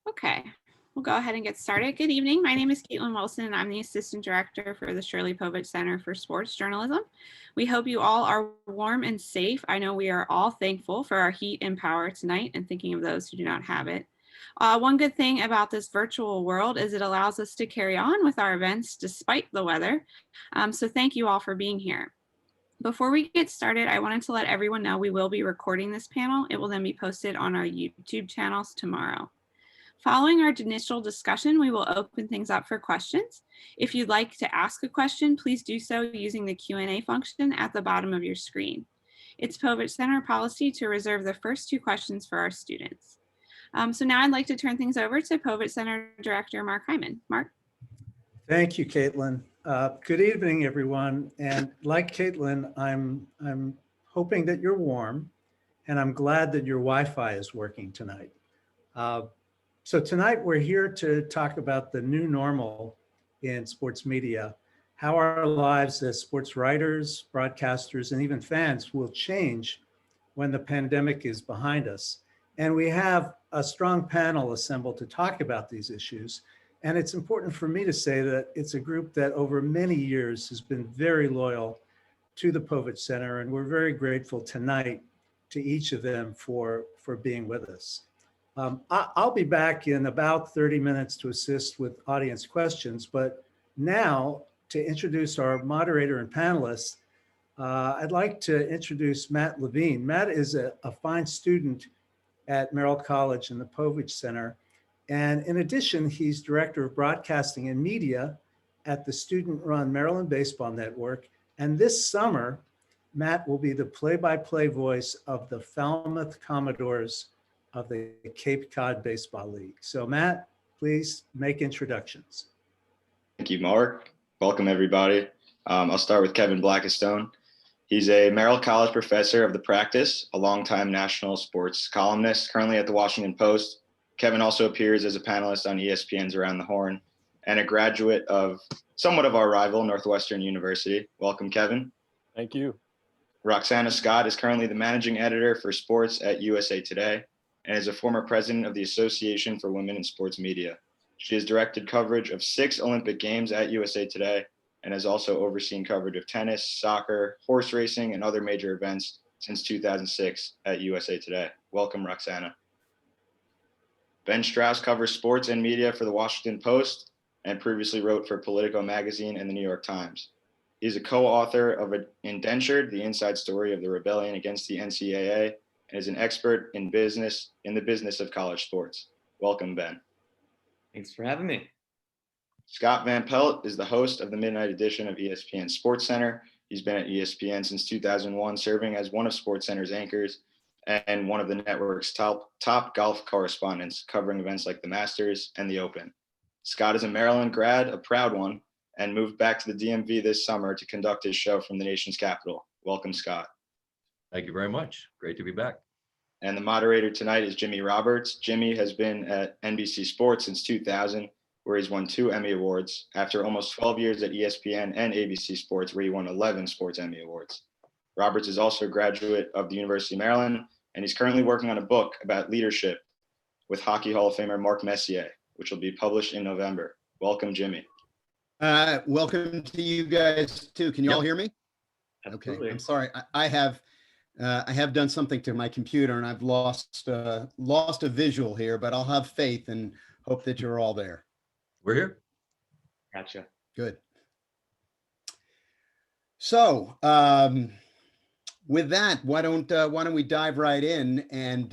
Okay, we'll go ahead and get started. Good evening. My name is Caitlin Wilson, and I'm the Assistant Director for the Shirley Povich Center for Sports Journalism. We hope you all are warm and safe. I know we are all thankful for our heat and power tonight and thinking of those who do not have it. One good thing about this virtual world is it allows us to carry on with our events despite the weather. So thank you all for being here. Before we get started, I wanted to let everyone know we will be recording this panel. It will then be posted on our YouTube channels tomorrow. Following our initial discussion, we will open things up for questions. If you'd like to ask a question, please do so using the Q&A function at the bottom of your screen. It's Povich Center policy to reserve the first 2 questions for our students. So now I'd like to turn things over to Povich Center Director Mark Hyman. Mark. Thank you, Caitlin. Good evening, everyone. And like Caitlin, I'm hoping that you're warm, and I'm glad that your Wi-Fi is working tonight. So tonight we're here to talk about the new normal in sports media, how our lives as sports writers, broadcasters, and even fans will change when the pandemic is behind us. And we have a strong panel assembled to talk about these issues. And it's important for me to say that it's a group that over many years has been very loyal to the Povich Center, and we're very grateful tonight to each of them for being with us. I'll be back in about 30 minutes to assist with audience questions, but now to introduce our moderator and panelists, I'd like to introduce Matt Levine. Matt is a fine student at Merrill College in the Povich Center. And in addition, he's Director of Broadcasting and Media at the student-run Maryland Baseball Network. And this summer, Matt will be the play-by-play voice of the Falmouth Commodores of the Cape Cod Baseball League. So Matt, please make introductions. Thank you, Mark. Welcome, everybody. I'll start with Kevin Blackistone. He's a Merrill College professor of the practice, a longtime national sports columnist, currently at the Washington Post. Kevin also appears as a panelist on ESPN's Around the Horn and a graduate of somewhat of our rival, Northwestern University. Welcome, Kevin. Thank you. Roxana Scott is currently the managing editor for sports at USA Today and is a former president of the Association for Women in Sports Media. She has directed coverage of 6 Olympic Games at USA Today and has also overseen coverage of tennis, soccer, horse racing, and other major events since 2006 at USA Today. Welcome, Roxana. Ben Strauss covers sports and media for the Washington Post and previously wrote for Politico magazine and the New York Times. He's a co-author of Indentured, the inside story of the rebellion against the NCAA, and is an expert in the business of college sports. Welcome, Ben. Thanks for having me. Scott Van Pelt is the host of the midnight edition of ESPN Sports Center. He's been at ESPN since 2001, serving as one of Sports Center's anchors and one of the network's top golf correspondents, covering events like the Masters and the Open. Scott is a Maryland grad, a proud one, and moved back to the DMV this summer to conduct his show from the nation's capital. Welcome, Scott. Thank you very much. Great to be back. And the moderator tonight is Jimmy Roberts. Jimmy has been at NBC Sports since 2000, where he's won 2 Emmy Awards, after almost 12 years at ESPN and ABC Sports, where he won 11 Sports Emmy Awards. Roberts is also a graduate of the University of Maryland, and he's currently working on a book about leadership with Hockey Hall of Famer Mark Messier, which will be published in November. Welcome, Jimmy. Welcome to you guys too. Can you all hear me? Absolutely. Okay, I'm sorry. I have done something to my computer and I've lost a visual here, but I'll have faith and hope that you're all there. We're here. Gotcha. Good. So with that, why don't we dive right in? And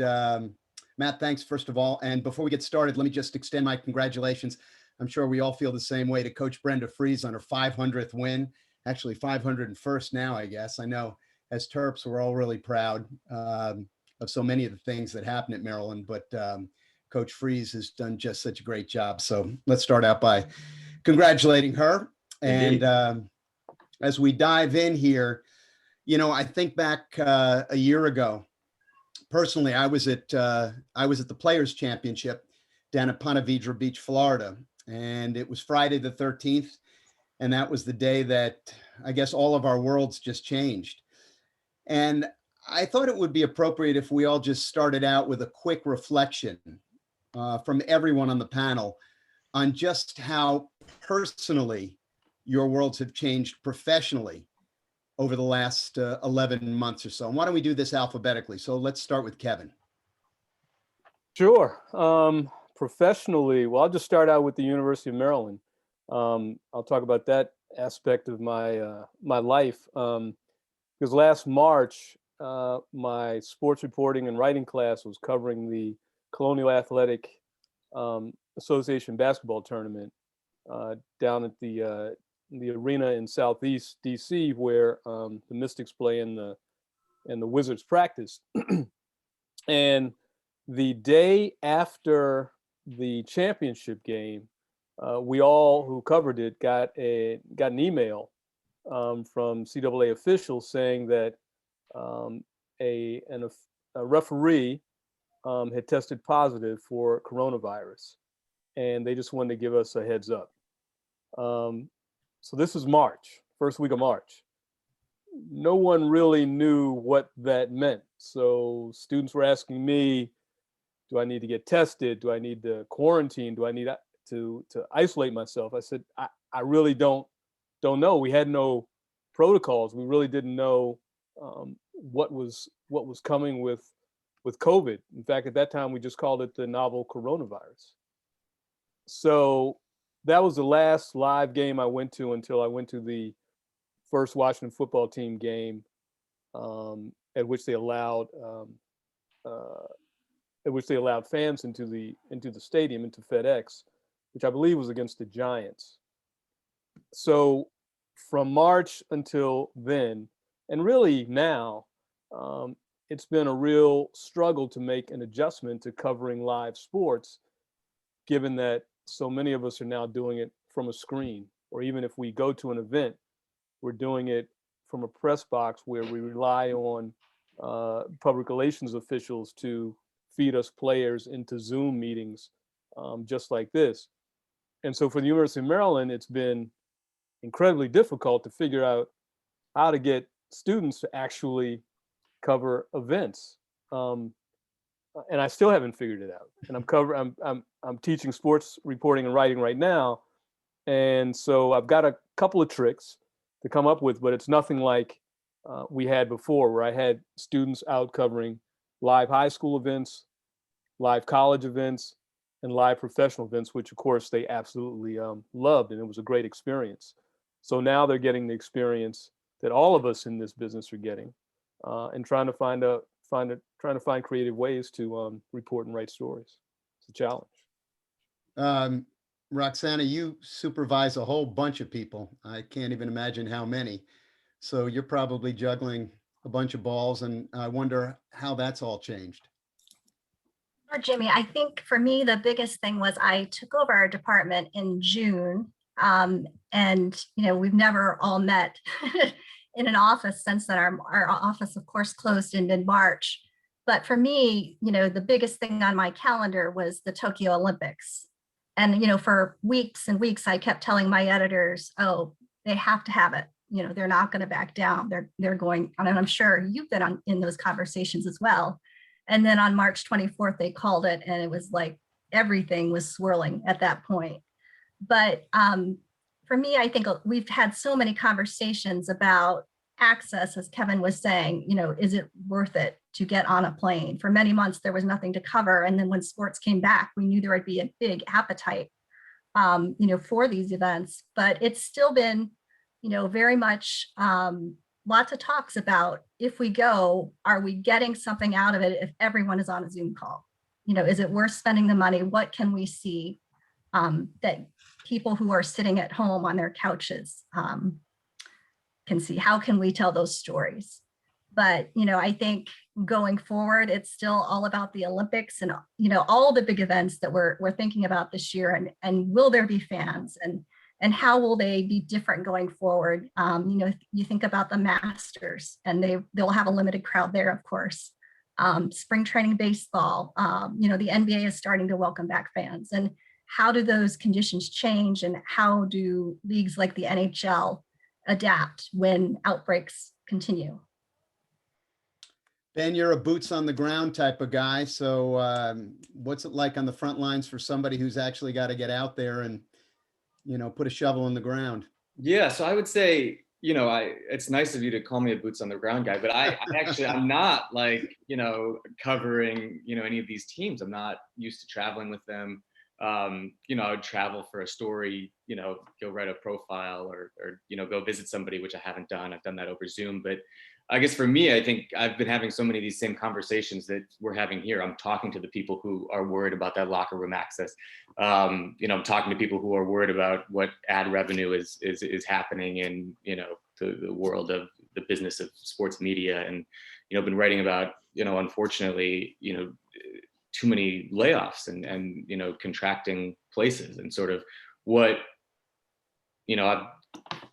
Matt, thanks first of all. And before we get started, let me just extend my congratulations. I'm sure we all feel the same way to Coach Brenda Frese on her 500th win, actually 501st now, I guess. I know as Terps, we're all really proud of so many of the things that happen at Maryland, but Coach Frese has done just such a great job. So let's start out by congratulating her. Indeed. And as we dive in here, you know, I think back a year ago, personally, I was at the Players Championship down at Ponte Vedra Beach, Florida. And it was Friday the 13th. And that was the day that I guess all of our worlds just changed. And I thought it would be appropriate if we all just started out with a quick reflection from everyone on the panel on just how personally your worlds have changed professionally over the last 11 months or so. And why don't we do this alphabetically? So let's start with Kevin. Sure. Professionally, well, I'll just start out with the University of Maryland. I'll talk about that aspect of my life. Because last March, my sports reporting and writing class was covering the Colonial Athletic Association basketball tournament down at the arena in Southeast DC, where the Mystics play and the Wizards practice. And the day after the championship game, we all who covered it got an email from CAA officials saying that a referee had tested positive for coronavirus, and they just wanted to give us a heads up. So this is March, first week of March. No one really knew what that meant. So students were asking me, do I need to get tested? Do I need to quarantine? Do I need to isolate myself? I said, I really don't know. We had no protocols. We really didn't know what was coming with COVID. In fact, at that time, we just called it the novel coronavirus. So that was the last live game I went to until I went to the first Washington football team game, at which they allowed fans into the stadium, into FedEx, which I believe was against the Giants. So from March until then, and really now, it's been a real struggle to make an adjustment to covering live sports, given that so many of us are now doing it from a screen, or even if we go to an event, we're doing it from a press box where we rely on public relations officials to feed us players into Zoom meetings, just like this. And so for the University of Maryland, it's been incredibly difficult to figure out how to get students to actually cover events. And I still haven't figured it out. And I'm teaching sports reporting and writing right now. And so I've got a couple of tricks to come up with, but it's nothing like we had before, where I had students out covering live high school events, live college events, and live professional events, which of course they absolutely loved, and it was a great experience. So now they're getting the experience that all of us in this business are getting, and trying to find creative ways to report and write stories. It's a challenge. Roxana, you supervise a whole bunch of people. I can't even imagine how many. So you're probably juggling a bunch of balls, and I wonder how that's all changed. Sure, Jimmy, I think for me, the biggest thing was I took over our department in June. And, we've never all met in an office since then. Our office, of course, closed in mid-March. But for me, the biggest thing on my calendar was the Tokyo Olympics. And, for weeks and weeks, I kept telling my editors, oh, they have to have it. They're not going to back down. They're going, and I'm sure you've been in those conversations as well. And then on March 24th, they called it, and it was like everything was swirling at that point. But for me, I think we've had so many conversations about access, as Kevin was saying, is it worth it to get on a plane? For many months, there was nothing to cover. And then when sports came back, we knew there would be a big appetite, for these events. But it's still been, very much lots of talks about, if we go, are we getting something out of it if everyone is on a Zoom call? Is it worth spending the money? What can we see that people who are sitting at home on their couches can see? How can we tell those stories? But, I think going forward, it's still all about the Olympics and, all the big events that we're thinking about this year. And will there be fans? And how will they be different going forward? You think about the Masters, and they'll have a limited crowd there, of course. Spring training baseball, the NBA is starting to welcome back fans. And how do those conditions change, and how do leagues like the NHL adapt when outbreaks continue? Ben, you're a boots on the ground type of guy. So what's it like on the front lines for somebody who's actually got to get out there and, put a shovel in the ground? Yeah, so I would say, it's nice of you to call me a boots on the ground guy, but I'm not like, covering, any of these teams. I'm not used to traveling with them. I would travel for a story, go write a profile or, go visit somebody, which I haven't done. I've done that over Zoom, but I guess for me, I think I've been having so many of these same conversations that we're having here. I'm talking to the people who are worried about that locker room access. I'm talking to people who are worried about what ad revenue is happening in, the world of the business of sports media. And, been writing about, unfortunately, too many layoffs and contracting places and sort of what,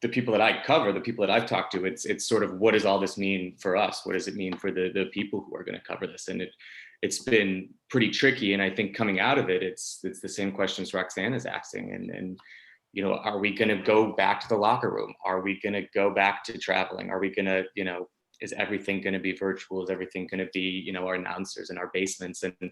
the people that I cover, the people that I've talked to, it's sort of, what does all this mean for us? What does it mean for the people who are going to cover this? And it's been pretty tricky. And I think coming out of it, it's the same questions Roxanne is asking. And are we going to go back to the locker room? Are we going to go back to traveling? Are we going to, is everything going to be virtual? Is everything going to be, our announcers in our basements? And,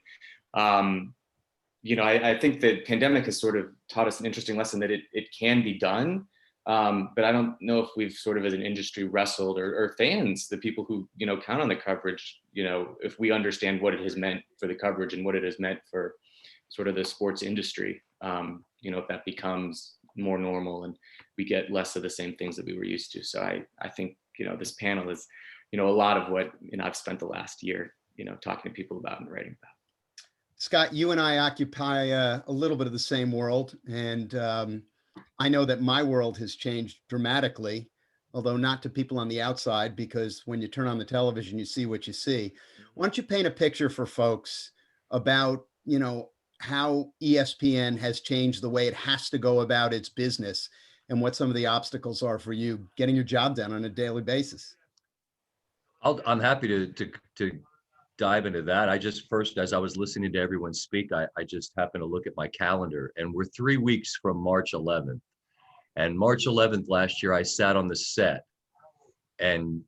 I think the pandemic has sort of taught us an interesting lesson that it can be done. But I don't know if we've sort of as an industry wrestled or fans, the people who, count on the coverage, if we understand what it has meant for the coverage and what it has meant for sort of the sports industry, if that becomes more normal and we get less of the same things that we were used to. So I think, this panel is, a lot of what, I've spent the last year, talking to people about and writing about. Scott, you and I occupy a little bit of the same world. And I know that my world has changed dramatically, although not to people on the outside, because when you turn on the television, you see what you see. Why don't you paint a picture for folks about, how ESPN has changed the way it has to go about its business and what some of the obstacles are for you getting your job done on a daily basis? I'm happy to dive into that. I just first, as I was listening to everyone speak, I just happened to look at my calendar, and we're 3 weeks from March 11th. And March 11th last year, I sat on the set and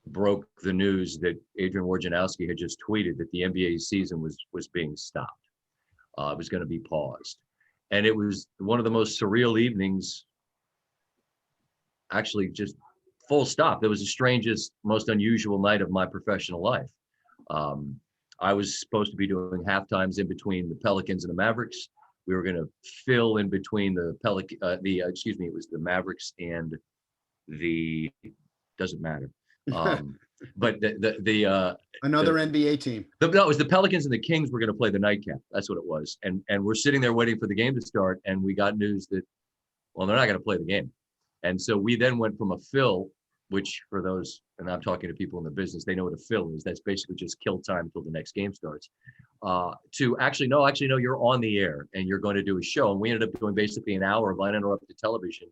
broke the news that Adrian Wojnarowski had just tweeted that the NBA season was being stopped. It was going to be paused. And it was one of the most surreal evenings, actually, just full stop. It was the strangest, most unusual night of my professional life. I was supposed to be doing halftimes in between the Pelicans and the Mavericks. We were going to fill in between it was the Mavericks and doesn't matter. But Another NBA team. No, it was the Pelicans and the Kings were going to play the nightcap. That's what it was. And we're sitting there waiting for the game to start. And we got news that, well, they're not going to play the game. And so we then went from a fill, which for those, and I'm talking to people in the business, they know what a fill is. That's basically just kill time until the next game starts. To actually, no, you're on the air and you're going to do a show. And we ended up doing basically an hour of uninterrupted television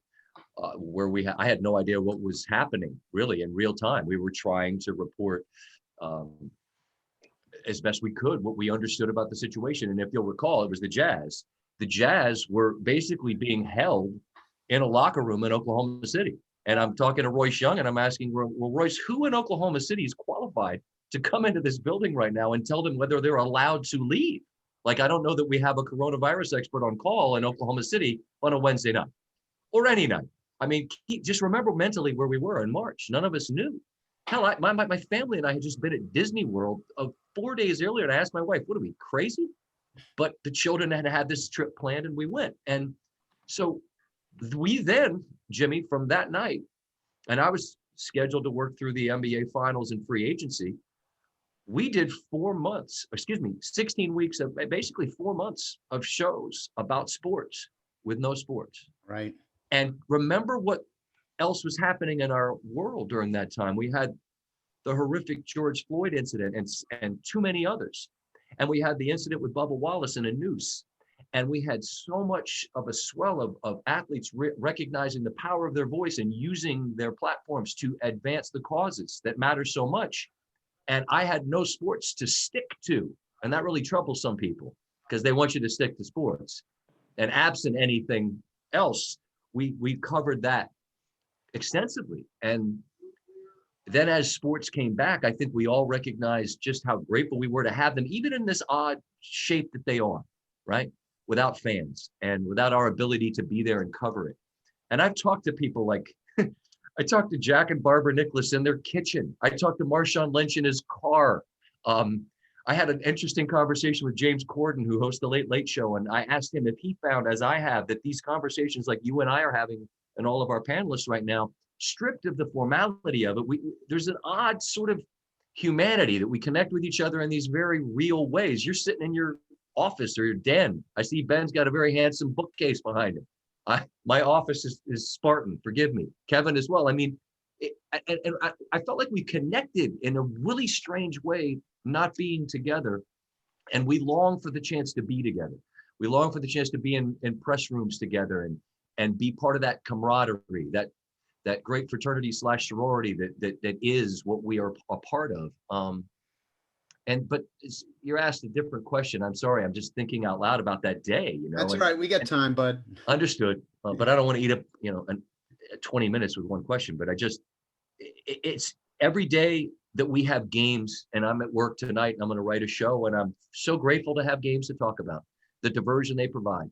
where I had no idea what was happening really in real time. We were trying to report as best we could what we understood about the situation. And if you'll recall, it was the Jazz. The Jazz were basically being held in a locker room in Oklahoma City. And I'm talking to Royce Young and I'm asking, well, Royce, who in Oklahoma City is qualified to come into this building right now and tell them whether they're allowed to leave? Like, I don't know that we have a coronavirus expert on call in Oklahoma City on a Wednesday night or any night. I mean, just remember mentally where we were in March. None of us knew. Hell, my family and I had just been at Disney World 4 days earlier, and I asked my wife, what are we, crazy? But the children had this trip planned and we went. And so we then, Jimmy, from that night, and I was scheduled to work through the NBA finals and free agency. We did 16 weeks of basically 4 months of shows about sports with no sports. Right. And remember what else was happening in our world during that time. We had the horrific George Floyd incident and too many others. And we had the incident with Bubba Wallace and a noose. And we had so much of a swell of athletes recognizing the power of their voice and using their platforms to advance the causes that matter so much. And I had no sports to stick to. And that really troubles some people because they want you to stick to sports. And absent anything else, we covered that extensively. And then as sports came back, I think we all recognized just how grateful we were to have them, even in this odd shape that they are, right? Without fans and without our ability to be there and cover it. And I've talked to people like, I talked to Jack and Barbara Nicholas in their kitchen. I talked to Marshawn Lynch in his car. I had an interesting conversation with James Corden, who hosts the Late Late Show. And I asked him if he found, as I have, that these conversations like you and I are having and all of our panelists right now, stripped of the formality of it, there's an odd sort of humanity that we connect with each other in these very real ways. You're sitting in your office or your den. I see Ben's got a very handsome bookcase behind him. My office is Spartan, forgive me. Kevin as well. I mean, I felt like we connected in a really strange way, not being together. And we long for the chance to be together. We long for the chance to be in press rooms together and be part of that camaraderie, that great fraternity / sorority that is what we are a part of. But you're asked a different question. I'm sorry. I'm just thinking out loud about that day. That's all right. We got time, bud. Understood. But I don't want to eat up 20 minutes with one question. But it's every day that we have games, and I'm at work tonight, and I'm going to write a show, and I'm so grateful to have games to talk about. The diversion they provide.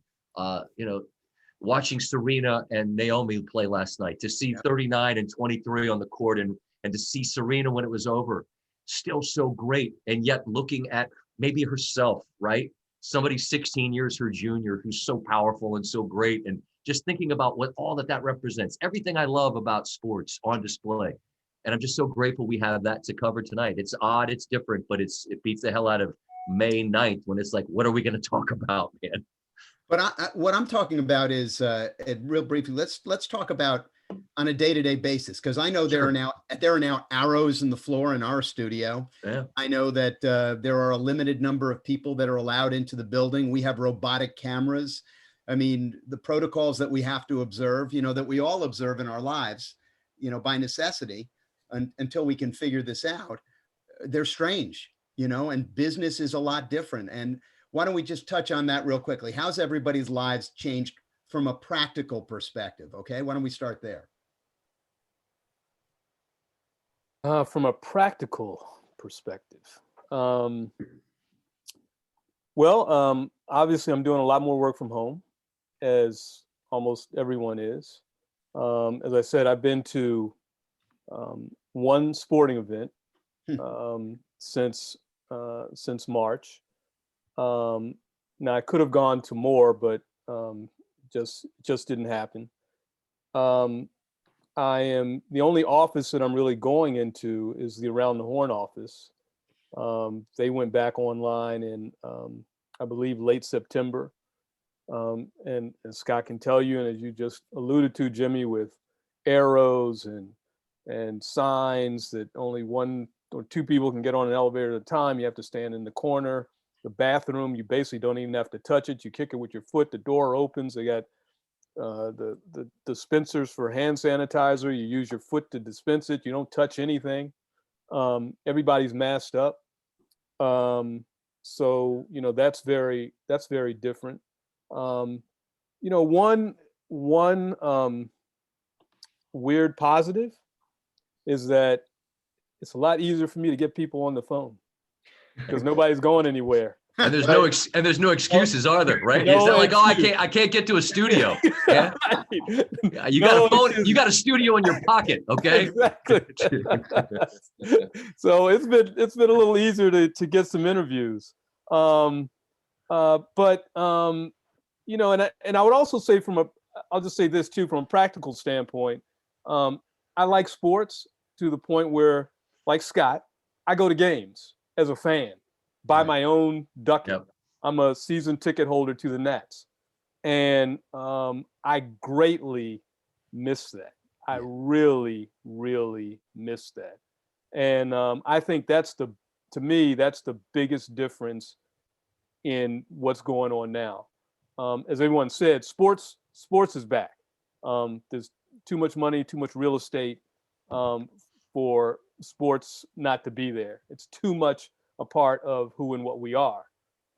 Watching Serena and Naomi play last night, to see 39 and 23 on the court, and to see Serena when it was over, still so great. And yet looking at maybe herself, right? Somebody 16 years her junior who's so powerful and so great, and just thinking about what all that represents. Everything I love about sports on display. And I'm just so grateful we have that to cover tonight. It's odd, it's different, but it beats the hell out of May 9th when it's like, what are we going to talk about, man? But what I'm talking about is, real briefly, let's talk about on a day-to-day basis, because I know there are now arrows in the floor in our studio. Yeah. I know that there are a limited number of people that are allowed into the building. We have robotic cameras. I mean, the protocols that we have to observe, that we all observe in our lives, by necessity, until we can figure this out, they're strange, and business is a lot different. And why don't we just touch on that real quickly? How's everybody's lives changed from a practical perspective? Okay, why don't we start there? From a practical perspective, obviously I'm doing a lot more work from home, as almost everyone is. As I said, I've been to one sporting event since March. Now I could have gone to more, but just didn't happen. I am the only office that I'm really going into is the Around the Horn office. They went back online in I believe late September. And Scott can tell you, and as you just alluded to, Jimmy, with arrows and signs that only one or two people can get on an elevator at a time. You have to stand in the corner. The bathroom, you basically don't even have to touch it. You kick it with your foot. The door opens. They got the dispensers for hand sanitizer. You use your foot to dispense it. You don't touch anything. Everybody's masked up. So that's very different. One weird positive is that it's a lot easier for me to get people on the phone because nobody's going anywhere. And there's no excuses, are there? Right? No It's not like, excuse. I can't get to a studio. Yeah? Right. Yeah, you No got a phone. excuse. You got a studio in your pocket. Okay. Exactly. So it's been a little easier to get some interviews. And I would also say I'll just say this too, from a practical standpoint, I like sports to the point where, like Scott, I go to games as a fan, buy my own ducking. Yep. I'm a season ticket holder to the Nets. And I greatly miss that. I really, really miss that. And I think to me, that's the biggest difference in what's going on now. As everyone said, sports is back. There's too much money, too much real estate for sports not to be there. It's too much a part of who and what we are.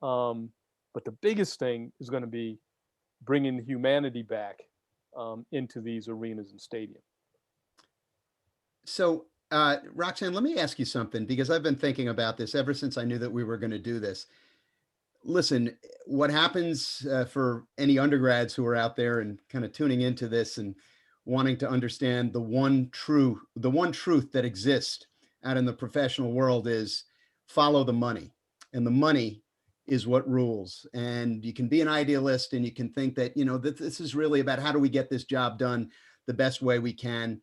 But the biggest thing is going to be bringing humanity back into these arenas and stadiums. So Roxanne, let me ask you something because I've been thinking about this ever since I knew that we were going to do this. Listen, what happens for any undergrads who are out there and kind of tuning into this and wanting to understand the one truth that exists out in the professional world is follow the money. And the money is what rules. And you can be an idealist and you can think that, that this is really about how do we get this job done the best way we can.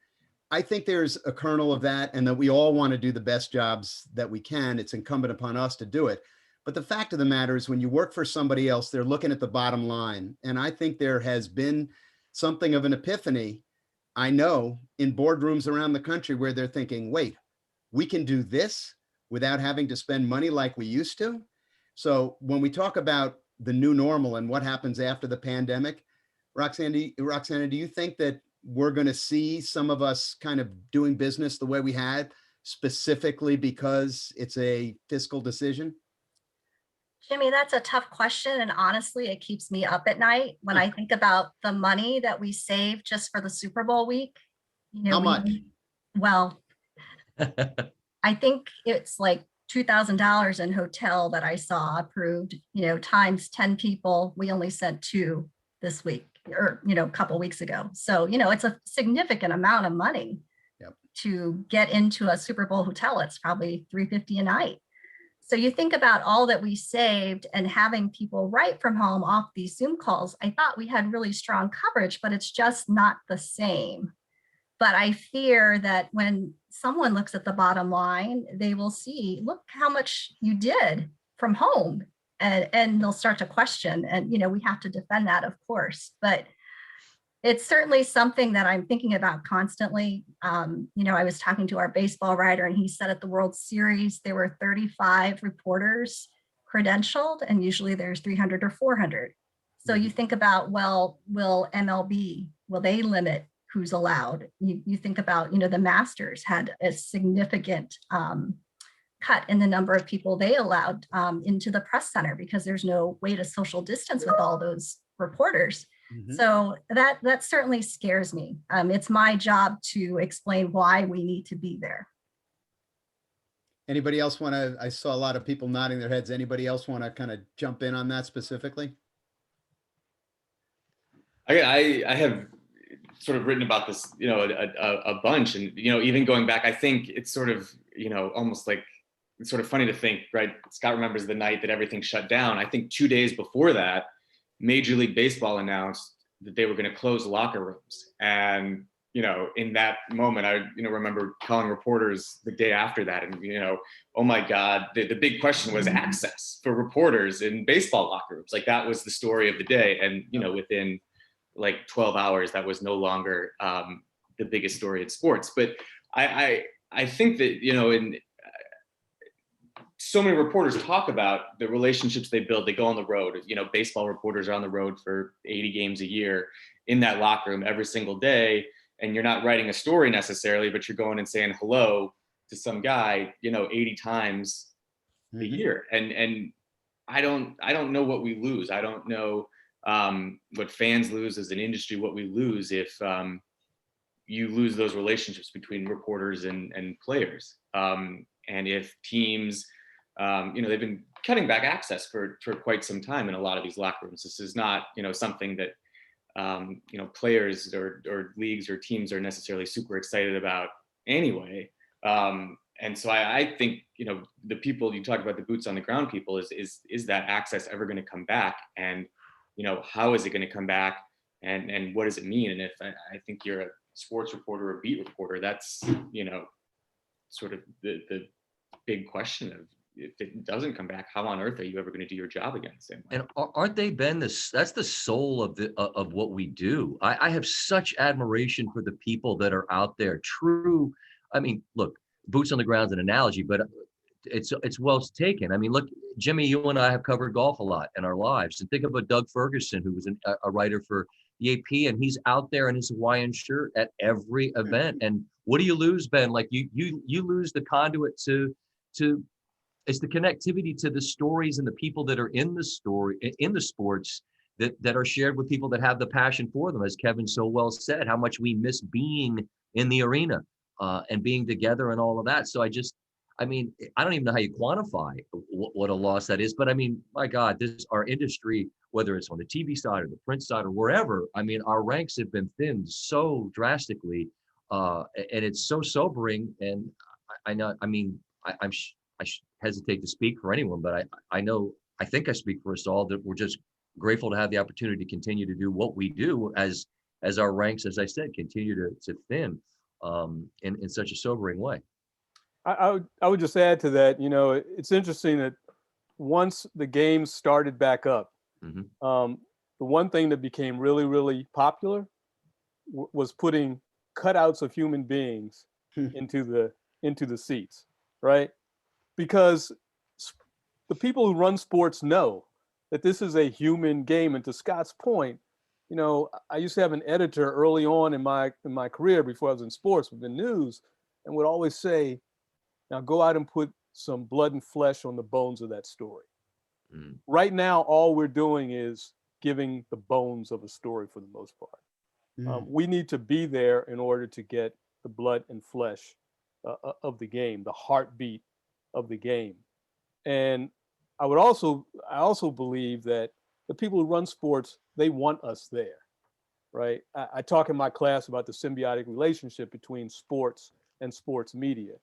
I think there's a kernel of that, and that we all want to do the best jobs that we can. It's incumbent upon us to do it. But the fact of the matter is, when you work for somebody else, they're looking at the bottom line. And I think there has been something of an epiphany, I know, in boardrooms around the country where they're thinking, wait, we can do this without having to spend money like we used to. So when we talk about the new normal and what happens after the pandemic, Roxanne, do you think that we're going to see some of us kind of doing business the way we had, specifically because it's a fiscal decision? Jimmy, that's a tough question. And honestly, it keeps me up at night when I think about the money that we saved just for the Super Bowl week. How much? Well, I think it's like $2,000 in hotel that I saw approved, times 10 people. We only sent 2 this week or, a couple weeks ago. So, it's a significant amount of money to get into a Super Bowl hotel. It's probably $350 a night. So you think about all that we saved and having people write from home off these Zoom calls. I thought we had really strong coverage, but it's just not the same. But I fear that when someone looks at the bottom line, they will see, look how much you did from home, and they'll start to question. And, we have to defend that, of course. But it's certainly something that I'm thinking about constantly. I was talking to our baseball writer, and he said at the World Series, there were 35 reporters credentialed, and usually there's 300 or 400. So you think about, well, will they limit who's allowed? You think about, the Masters had a significant cut in the number of people they allowed into the press center because there's no way to social distance with all those reporters. Mm-hmm. So that certainly scares me. It's my job to explain why we need to be there. Anybody else want to, I saw a lot of people nodding their heads. Anybody else want to kind of jump in on that specifically? I have sort of written about this, a bunch, and, even going back, I think it's sort of, almost like, it's sort of funny to think, right? Scott remembers the night that everything shut down. I think 2 days before that, Major League Baseball announced that they were going to close locker rooms. And, in that moment, I, remember calling reporters the day after that. And, oh my God, the big question was access for reporters in baseball locker rooms. Like, that was the story of the day. And, within like 12 hours, that was no longer the biggest story in sports. But I think that, in so many reporters talk about the relationships they build. They go on the road. Baseball reporters are on the road for 80 games a year in that locker room every single day. And you're not writing a story necessarily, but you're going and saying hello to some guy, 80 times a year. And I don't know what we lose. I don't know what fans lose as an industry, what we lose if you lose those relationships between reporters and players. And if teams, they've been cutting back access for quite some time in a lot of these locker rooms. This is not, something that, players or leagues or teams are necessarily super excited about anyway. And so I think, the people you talk about, the boots on the ground people, is that access ever going to come back? And, how is it going to come back? And what does it mean? And if I think you're a sports reporter or beat reporter, that's, sort of the big question of, if it doesn't come back, how on earth are you ever going to do your job again? The same way? And aren't they, Ben, that's the soul of what we do. I have such admiration for the people that are out there. True. I mean, look, boots on the ground is an analogy, but it's well taken. I mean, look, Jimmy, you and I have covered golf a lot in our lives. And think about Doug Ferguson, who was a writer for the AP, and he's out there in his Hawaiian shirt at every event. And what do you lose, Ben? Like you lose the conduit to it's the connectivity to the stories and the people that are in the sports that are shared with people that have the passion for them. As Kevin so well said, how much we miss being in the arena. and being together and all of that. So I mean, I don't even know how you quantify what a loss that is, but I mean, my God, our industry, whether it's on the TV side or the print side or wherever, I mean, our ranks have been thinned so drastically, and it's so sobering. And I know, I mean, I hesitate to speak for anyone, but I think I speak for us all that we're just grateful to have the opportunity to continue to do what we do as our ranks, as I said, continue to thin in such a sobering way. I would just add to that, you know, it's interesting that once the games started back up, Mhm. The one thing that became really, really popular was putting cutouts of human beings into the seats, right? Because the people who run sports know that this is a human game. And to Scott's point, you know, I used to have an editor early on in my career before I was in sports within news, and would always say, now go out and put some blood and flesh on the bones of that story. Mm. Right now, all we're doing is giving the bones of a story for the most part. We need to be there in order to get the blood and flesh of the game, the heartbeat of the game. And I also believe that the people who run sports, they want us there, right? I talk in my class about the symbiotic relationship between sports and sports media.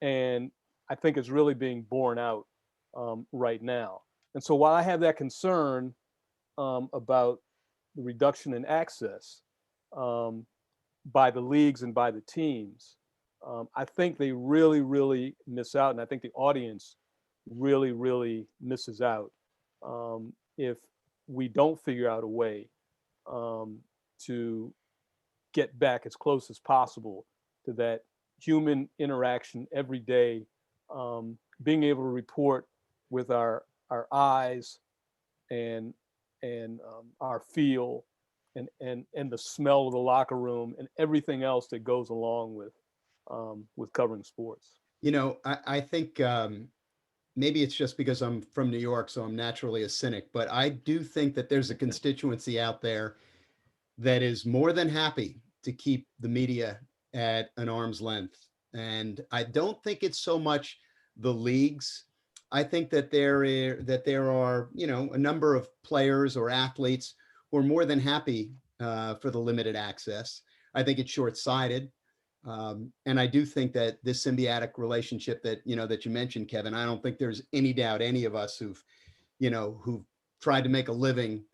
And I think it's really being borne out right now. And so while I have that concern about the reduction in access by the leagues and by the teams, I think they really, really miss out. And I think the audience really, really misses out if we don't figure out a way to get back as close as possible to that human interaction every day, being able to report with our eyes and our feel and the smell of the locker room and everything else that goes along with covering sports. You know, I think maybe it's just because I'm from New York, so I'm naturally a cynic, but I do think that there's a constituency out there that is more than happy to keep the media at an arm's length. And I don't think it's so much the leagues. I think that there are, you know, a number of players or athletes who are more than happy for the limited access. I think it's short-sighted. And I do think that this symbiotic relationship that you mentioned, Kevin, I don't think there's any doubt any of us who've tried to make a living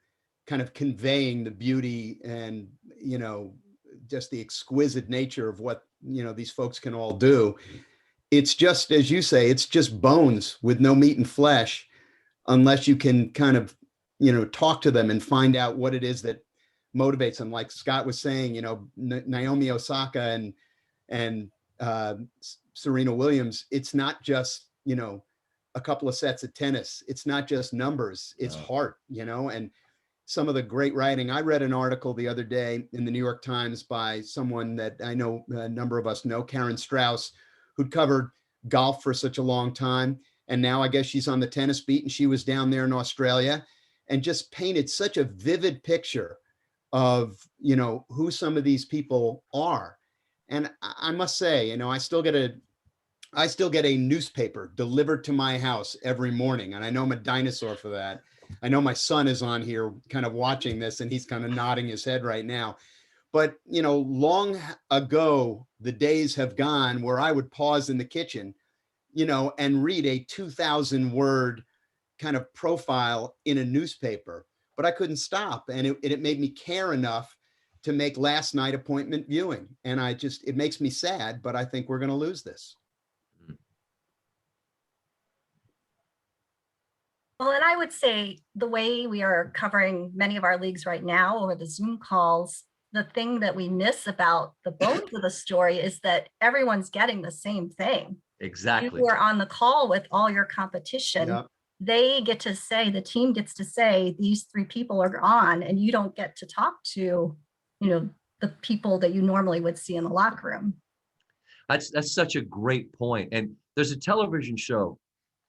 kind of conveying the beauty and, you know, just the exquisite nature of what, you know, these folks can all do. It's just, as you say, it's just bones with no meat and flesh, unless you can kind of, you know, talk to them and find out what it is that motivates them. Like Scott was saying, you know, Naomi Osaka and Serena Williams, it's not just, you know, a couple of sets of tennis. It's not just numbers, it's heart, you know, and some of the great writing. I read an article the other day in the New York Times by someone that I know a number of us know, Karen Strauss, who'd covered golf for such a long time. And now I guess she's on the tennis beat, and she was down there in Australia and just painted such a vivid picture of, you know, who some of these people are. And I must say, you know, I still get a newspaper delivered to my house every morning. And I know I'm a dinosaur for that. I know my son is on here kind of watching this, and he's kind of nodding his head right now. But, you know, long ago, the days have gone where I would pause in the kitchen, you know, and read a 2,000 word kind of profile in a newspaper, but I couldn't stop. And it made me care enough to make last night appointment viewing. And it makes me sad, but I think we're going to lose this. Well, and I would say the way we are covering many of our leagues right now over the Zoom calls, the thing that we miss about the bones of the story is that everyone's getting the same thing. Exactly. You are on the call with all your competition. Yep. They get to say, the team gets to say, these three people are on, and you don't get to talk to, you know, the people that you normally would see in the locker room. That's such a great point. And there's a television show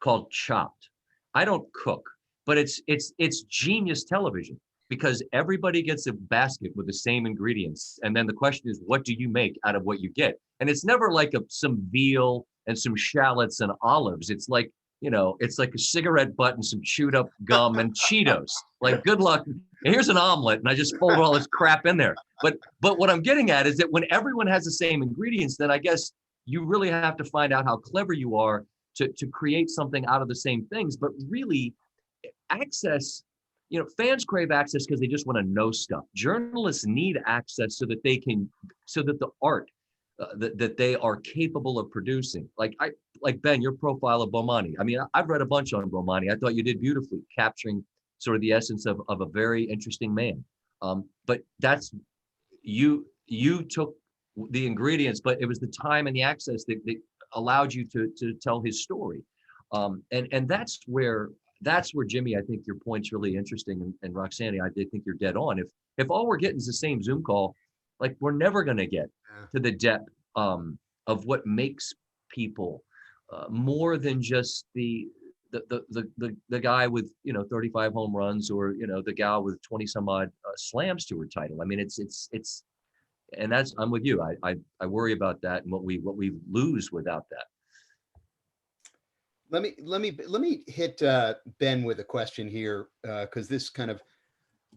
called Chopped. I don't cook, but it's genius television. because everybody gets a basket with the same ingredients. And then the question is, what do you make out of what you get? And it's never like some veal and some shallots and olives. It's like, it's like a cigarette butt and some chewed up gum and Cheetos. Like, good luck. And here's an omelet, and I just fold all this crap in there. But what I'm getting at is that when everyone has the same ingredients, then I guess you really have to find out how clever you are to create something out of the same things. But really, access, fans crave access because they just want to know stuff. Journalists need access so that the art that they are capable of producing. Like Ben, your profile of Bomani. I mean, I've read a bunch on Bomani. I thought you did beautifully, capturing sort of the essence of a very interesting man. But that's, you took the ingredients, but it was the time and the access that allowed you to tell his story. And that's where Jimmy, I think your point's really interesting. And Roxanne, I think you're dead on. If all we're getting is the same Zoom call, like, we're never going to get to the depth of what makes people more than just the guy with 35 home runs, or the gal with 20 some odd slams to her title. I mean, it's and that's, I'm with you. I worry about that and what we lose without that. Let me hit Ben with a question here, because this kind of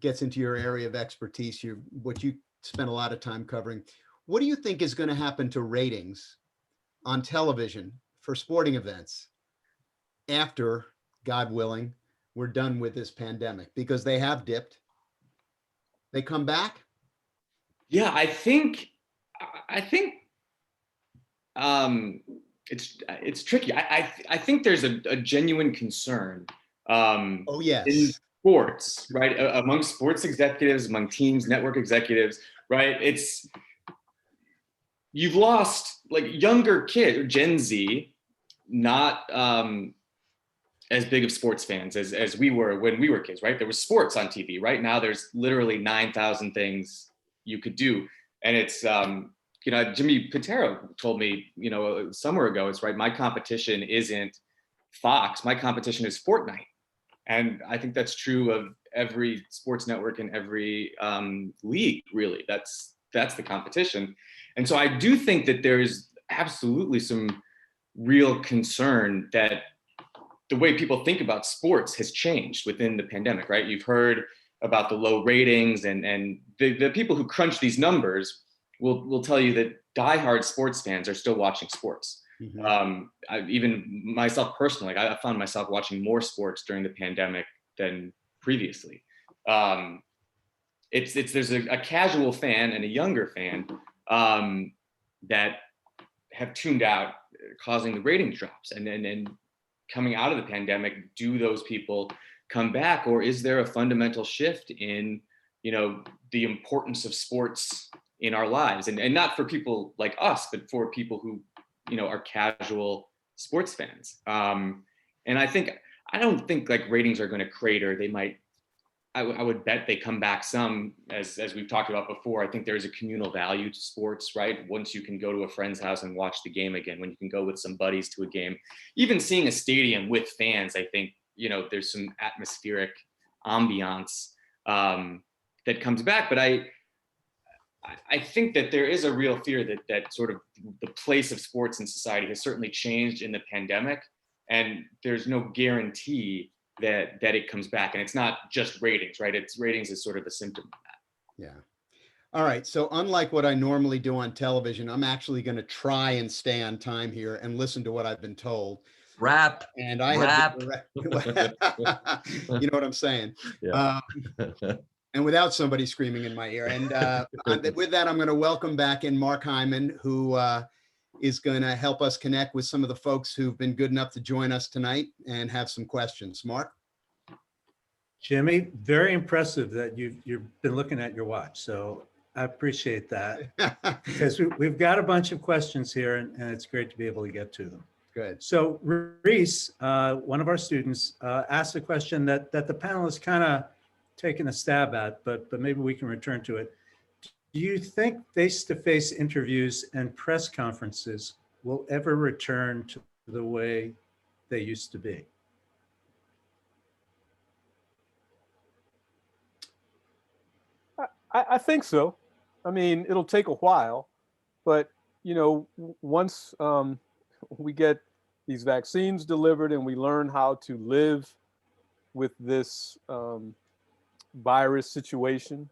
gets into your area of expertise. What you spent a lot of time covering. What do you think is going to happen to ratings on television for sporting events after, God willing, we're done with this pandemic? Because they have dipped. They come back. Yeah, I think it's tricky. I think there's a genuine concern. Oh yes. In sports, right? Among sports executives, among teams, network executives, right? You've lost, like, younger kids, Gen Z, not as big of sports fans as we were when we were kids, right? There was sports on TV. Right now, there's literally 9,000 things you could do. And it's, Jimmy Pitero told me, a summer ago, it's right, my competition isn't Fox, my competition is Fortnite. And I think that's true of every sports network and every league, really. That's the competition. And so I do think that there's absolutely some real concern that the way people think about sports has changed within the pandemic, right? You've heard about the low ratings, and the people who crunch these numbers will tell you that diehard sports fans are still watching sports. Mm-hmm. Even myself personally, I found myself watching more sports during the pandemic than previously. There's a casual fan and a younger fan that have tuned out, causing the ratings drops. And coming out of the pandemic, do those people come back, or is there a fundamental shift in, the importance of sports in our lives? And not for people like us, but for people who, are casual sports fans. And I don't think like ratings are going to crater. They might, I would bet they come back some, as we've talked about before. I think there's a communal value to sports, right? Once you can go to a friend's house and watch the game again, when you can go with some buddies to a game, even seeing a stadium with fans, I think, there's some atmospheric ambiance that comes back. But I think that there is a real fear that sort of the place of sports in society has certainly changed in the pandemic, and there's no guarantee that it comes back. And it's not just ratings, right? It's ratings is sort of a symptom of that. Yeah. All right. So unlike what I normally do on television, I'm actually going to try and stay on time here and listen to what I've been told. Rap. And I Rap. you know what I'm saying? Yeah. And without somebody screaming in my ear. And with that, I'm going to welcome back in Mark Hyman, who is going to help us connect with some of the folks who've been good enough to join us tonight and have some questions. Mark? Jimmy, very impressive that you've been looking at your watch. So I appreciate that, because we've got a bunch of questions here, and it's great to be able to get to them. Good. So Reese, one of our students, asked a question that the panelists kind of taken a stab at, but maybe we can return to it. Do you think face-to-face interviews and press conferences will ever return to the way they used to be? I think so. I mean, it'll take a while, but once we get these vaccines delivered and we learn how to live with this virus situation,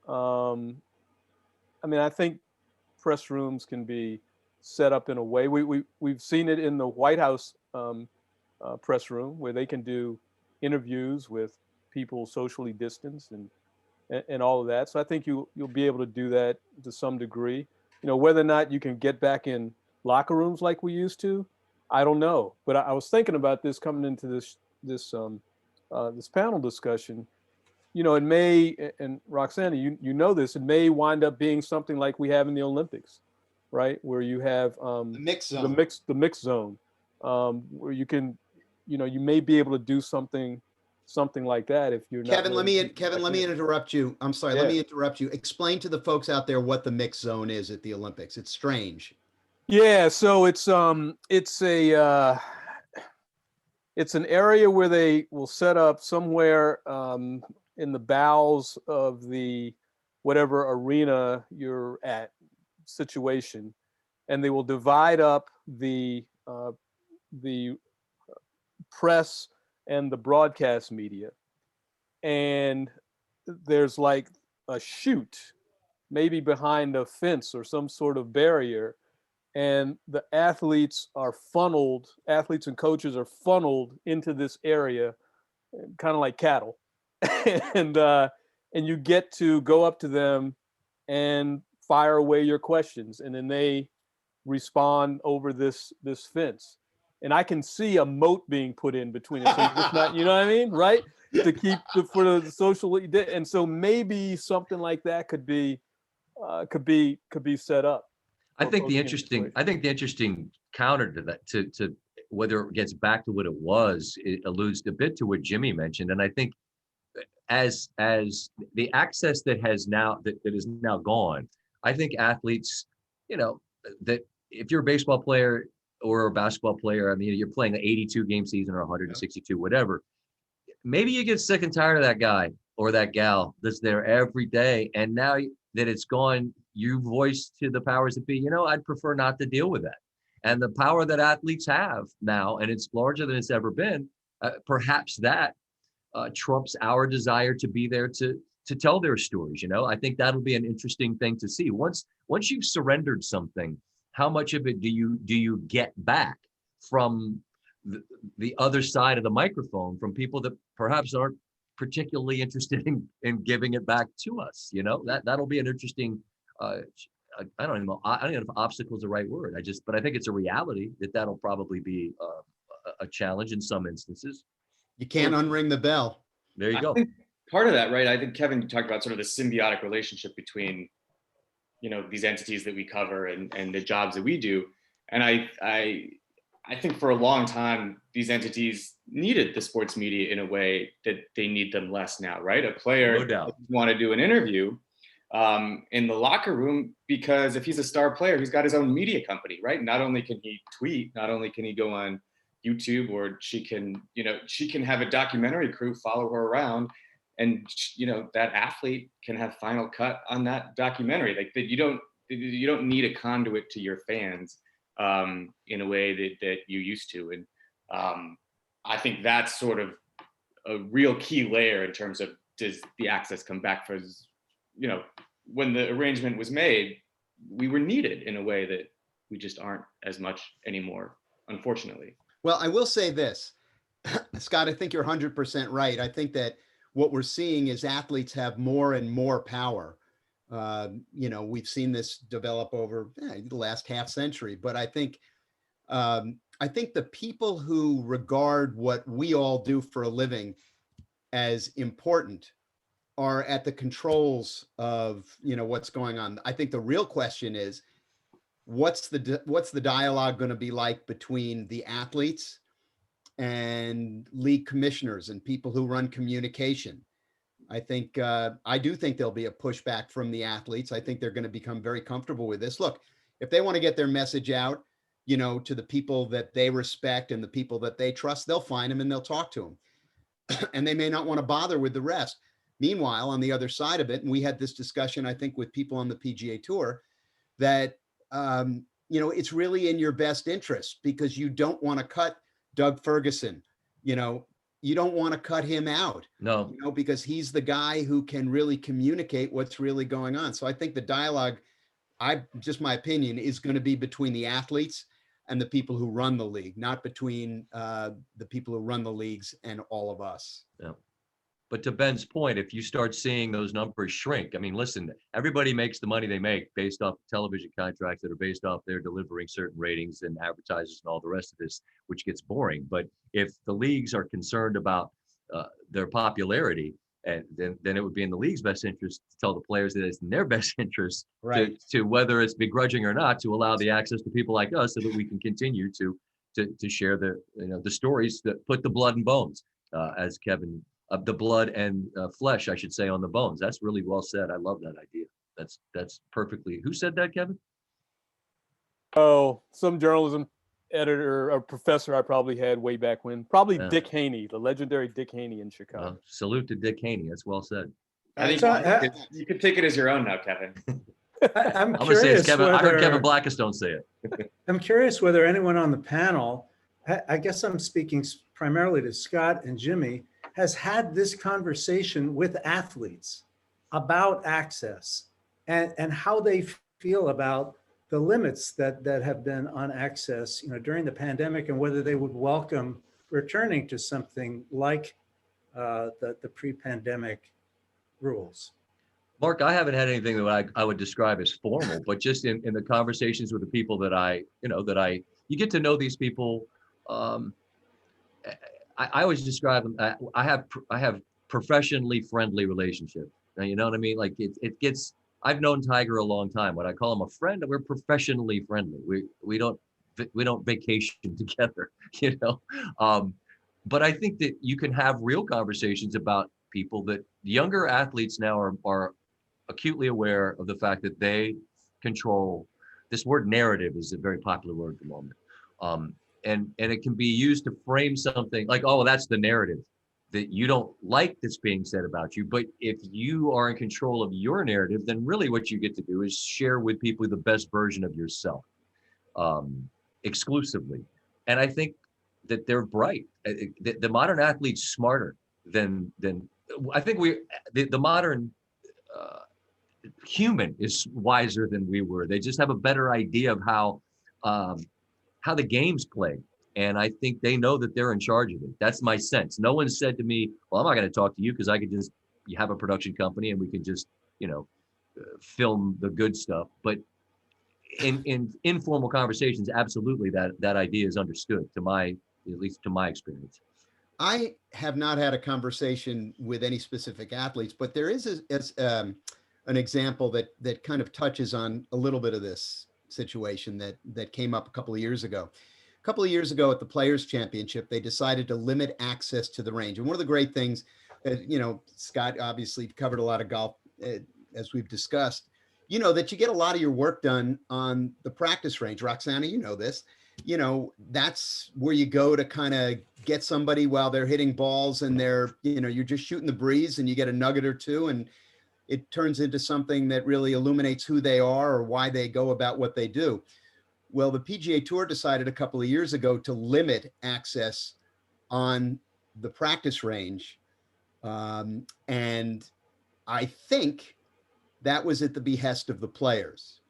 I mean, I think press rooms can be set up in a way. We've seen it in the White House press room where they can do interviews with people socially distanced and all of that. So I think you'll be able to do that to some degree. Whether or not you can get back in locker rooms like we used to, I don't know. But I was thinking about this coming into this panel discussion. It may, and Roxana, you know this, it may wind up being something like we have in the Olympics, right? Where you have The mix zone. the mix zone, where you can, you may be able to do something like that if you're not. Kevin, let me interrupt you. I'm sorry. Let Yeah. me interrupt you. Explain to the folks out there what the mix zone is at the Olympics. It's strange. Yeah, so it's an area where they will set up somewhere in the bowels of the whatever arena you're at situation, and they will divide up the press and the broadcast media, and there's like a chute, maybe behind a fence or some sort of barrier, and the athletes and coaches are funneled into this area, kind of like cattle, and you get to go up to them and fire away your questions, and then they respond over this fence. And I can see a moat being put in between it. So it's not, you know what I mean? Right? To keep for the social, and so maybe something like that could be set up. I think the interesting counter to that, to whether it gets back to what it was, it alludes a bit to what Jimmy mentioned. And I think as the access that is now gone, I think athletes, that if you're a baseball player or a basketball player, I mean, you're playing an 82 game season or 162, whatever. Maybe you get sick and tired of that guy or that gal that's there every day. And now that it's gone, you voice to the powers that be, I'd prefer not to deal with that. And the power that athletes have now, and it's larger than it's ever been, perhaps that trumps our desire to be there to tell their stories. I think that'll be an interesting thing to see. Once you've surrendered something, how much of it do you get back from the other side of the microphone, from people that perhaps aren't particularly interested in giving it back to us? That'll be an interesting, I don't know if obstacle is the right word. But I think it's a reality that'll probably be a challenge in some instances. You can't unring the bell. There you go. I think part of that, right? I think Kevin, you talked about sort of the symbiotic relationship between, these entities that we cover and the jobs that we do. And I think for a long time, these entities needed the sports media in a way that they need them less now, right? A player No doubt. want to do an interview in the locker room, because if he's a star player, he's got his own media company, right? Not only can he tweet, not only can he go on YouTube, or she can have a documentary crew follow her around, and that athlete can have final cut on that documentary. Like that, you don't need a conduit to your fans in a way that you used to. And I think that's sort of a real key layer in terms of, does the access come back? For when the arrangement was made, we were needed in a way that we just aren't as much anymore, unfortunately. Well, I will say this, Scott, I think you're 100% right. I think that what we're seeing is athletes have more and more power. We've seen this develop over the last half century, but I think the people who regard what we all do for a living as important are at the controls of, what's going on. I think the real question is, what's the dialogue going to be like between the athletes and league commissioners and people who run communication? I do think there'll be a pushback from the athletes. I think they're going to become very comfortable with this. Look, if they want to get their message out, to the people that they respect and the people that they trust, they'll find them and they'll talk to them. And they may not want to bother with the rest. Meanwhile, on the other side of it, and we had this discussion, I think, with people on the PGA Tour, that it's really in your best interest, because you don't want to cut Doug Ferguson. You don't want to cut him out. No, Because he's the guy who can really communicate what's really going on. So I think the dialogue, just my opinion, is going to be between the athletes and the people who run the league, not between the people who run the leagues and all of us. yeah. But to Ben's point, if you start seeing those numbers shrink, I mean, listen, everybody makes the money they make based off television contracts that are based off their delivering certain ratings and advertisers and all the rest of this, which gets boring. But if the leagues are concerned about their popularity, and then it would be in the league's best interest to tell the players that it's in their best interest to whether it's begrudging or not, to allow the access to people like us so that we can continue to share the stories that put the blood and bones, as Kevin. The blood and flesh, I should say, on the bones. That's really well said. I love that idea. That's perfectly. Who said that, Kevin? Oh, some journalism editor or professor I probably had way back when. Probably Yeah. Dick Haney, the legendary Dick Haney in Chicago. Salute to Dick Haney. That's well said. I So, think you could take it as your own now, Kevin. I'm I'm gonna say it's curious Kevin. I heard Kevin whether, Blackistone say it. I'm curious whether anyone on the panel, I guess I'm speaking primarily to Scott and Jimmy, has had this conversation with athletes about access and how they feel about the limits that have been on access, during the pandemic, and whether they would welcome returning to something like the pre-pandemic rules. Mark, I haven't had anything that I would describe as formal, but just in the conversations with the people that you get to know these people. I always describe them. I have professionally friendly relationship. Now, you know what I mean? Like it gets. I've known Tiger a long time. When I call him a friend, we're professionally friendly. We don't vacation together, But I think that you can have real conversations about people that younger athletes now are acutely aware of the fact that they control. This word narrative is a very popular word at the moment. And it can be used to frame something like, oh, well, that's the narrative that you don't like that's being said about you. But if you are in control of your narrative, then really what you get to do is share with people the best version of yourself, exclusively. And I think that they're bright. The modern athlete's smarter than I think the modern human is wiser than we were. They just have a better idea of how the game's played. And I think they know that they're in charge of it. That's my sense. No one said to me, well, I'm not going to talk to you because I could just, you have a production company and we can just, film the good stuff. But in informal conversations, absolutely that idea is understood at least to my experience. I have not had a conversation with any specific athletes, but there is an example that kind of touches on a little bit of this situation that came up a couple of years ago. A couple of years ago at the Players Championship, they decided to limit access to the range. And one of the great things, Scott obviously covered a lot of golf, as we've discussed, that you get a lot of your work done on the practice range. Roxana, this, that's where you go to kind of get somebody while they're hitting balls and they're, you're just shooting the breeze and you get a nugget or two and it turns into something that really illuminates who they are or why they go about what they do. Well, the PGA Tour decided a couple of years ago to limit access on the practice range. And I think that was at the behest of the players.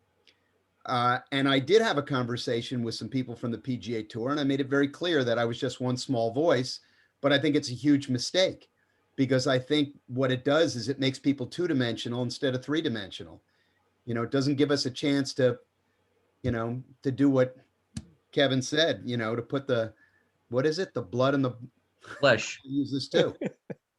And I did have a conversation with some people from the PGA Tour, and I made it very clear that I was just one small voice, but I think it's a huge mistake because I think what it does is it makes people two-dimensional instead of three-dimensional. It doesn't give us a chance to, to do what Kevin said, to put the blood in the Flesh. Use this too.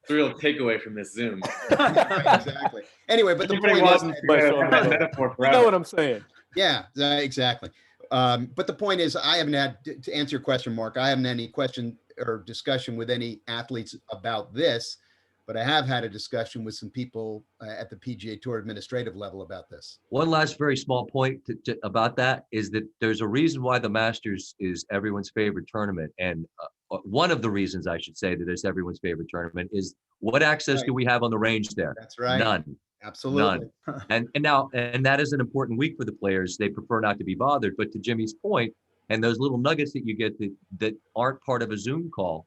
The real takeaway from this Zoom. Exactly. Anyway, but the Everybody point wasn't is, that metaphor You know forever. what I'm saying? yeah, exactly. But the point is, I haven't had, to answer your question, Mark, I haven't had any question or discussion with any athletes about this, but I have had a discussion with some people at the PGA Tour administrative level about this. One last very small point about that is that there's a reason why the Masters is everyone's favorite tournament. And one of the reasons I should say that it's everyone's favorite tournament is what access do Right. we have on the range there? That's right. None. Absolutely. And that is an important week for the players. They prefer not to be bothered. But to Jimmy's point, and those little nuggets that you get that aren't part of a Zoom call,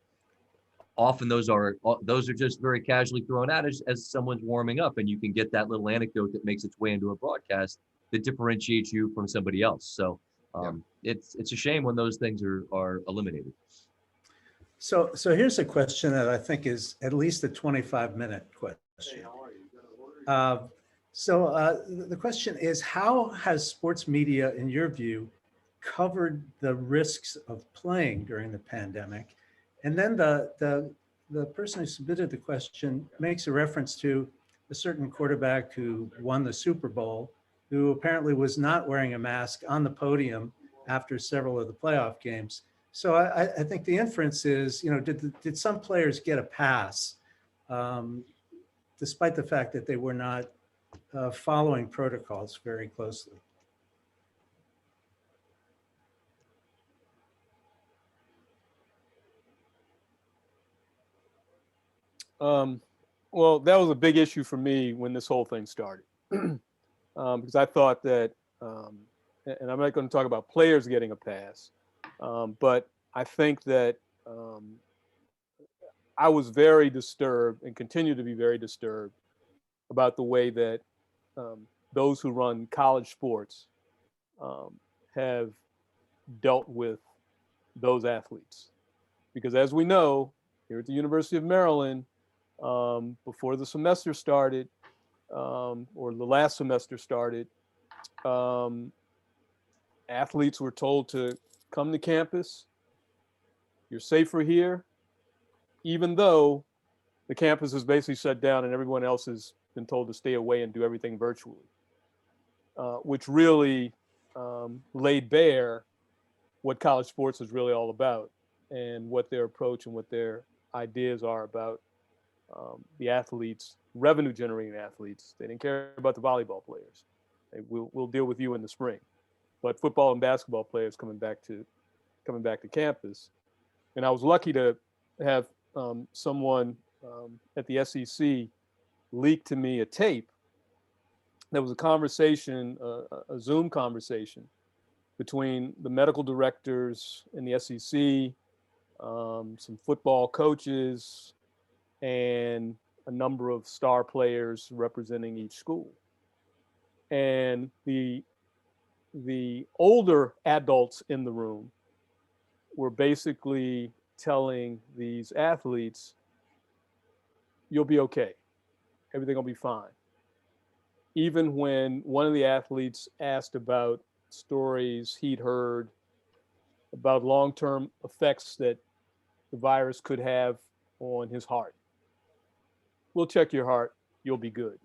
often those are just very casually thrown out as someone's warming up, and you can get that little anecdote that makes its way into a broadcast that differentiates you from somebody else. So it's a shame when those things are eliminated. So here's a question that I think is at least a 25-minute question. The question is, how has sports media, in your view, covered the risks of playing during the pandemic? And then the person who submitted the question makes a reference to a certain quarterback who won the Super Bowl, who apparently was not wearing a mask on the podium after several of the playoff games. So I think the inference is, did some players get a pass, despite the fact that they were not following protocols very closely? Well, that was a big issue for me when this whole thing started, because I thought that, and I'm not going to talk about players getting a pass, but I think that I was very disturbed and continue to be very disturbed about the way that those who run college sports have dealt with those athletes. Because as we know, here at the University of Maryland, before the semester started, or the last semester started, athletes were told to come to campus. You're safer here, even though the campus is basically shut down and everyone else has been told to stay away and do everything virtually, which really laid bare what college sports is really all about and what their approach and what their ideas are about the athletes, revenue generating athletes. They didn't care about the volleyball players. We'll deal with you in the spring. But football and basketball players coming back to campus. And I was lucky to have someone at the SEC leak to me a tape. There was a conversation, a Zoom conversation between the medical directors in the SEC, some football coaches, and a number of star players representing each school. And the older adults in the room were basically telling these athletes, you'll be okay. Everything will be fine. Even when one of the athletes asked about stories he'd heard about long-term effects that the virus could have on his heart. We'll check your heart, you'll be good.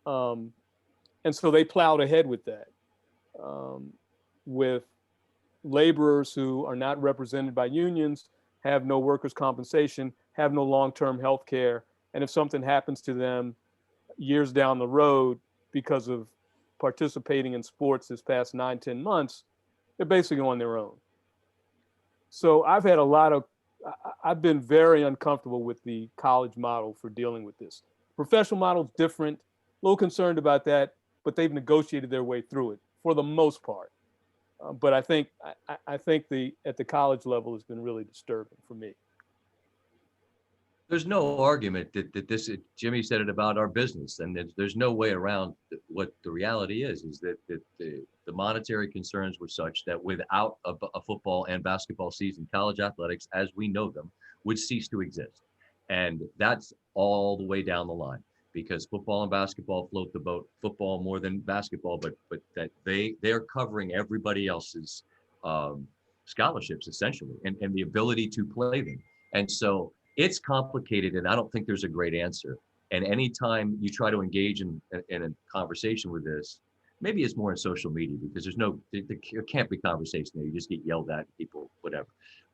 And so they plowed ahead with that, with laborers who are not represented by unions, have no workers' compensation, have no long-term health care. And if something happens to them years down the road because of participating in sports this past 9-10 months, they're basically on their own. So I've been very uncomfortable with the college model for dealing with this. Professional model is different, a little concerned about that, but they've negotiated their way through it for the most part. But I think at the college level has been really disturbing for me. There's no argument that this, Jimmy said it about our business, and there's no way around what the reality is that the monetary concerns were such that without a football and basketball season, college athletics as we know them would cease to exist. And that's all the way down the line, because football and basketball float the boat, football more than basketball, but that they're covering everybody else's scholarships essentially, and the ability to play them. And so it's complicated, and I don't think there's a great answer. And anytime you try to engage in a conversation with this, maybe it's more in social media, because there can't be conversation there. You just get yelled at, people, whatever.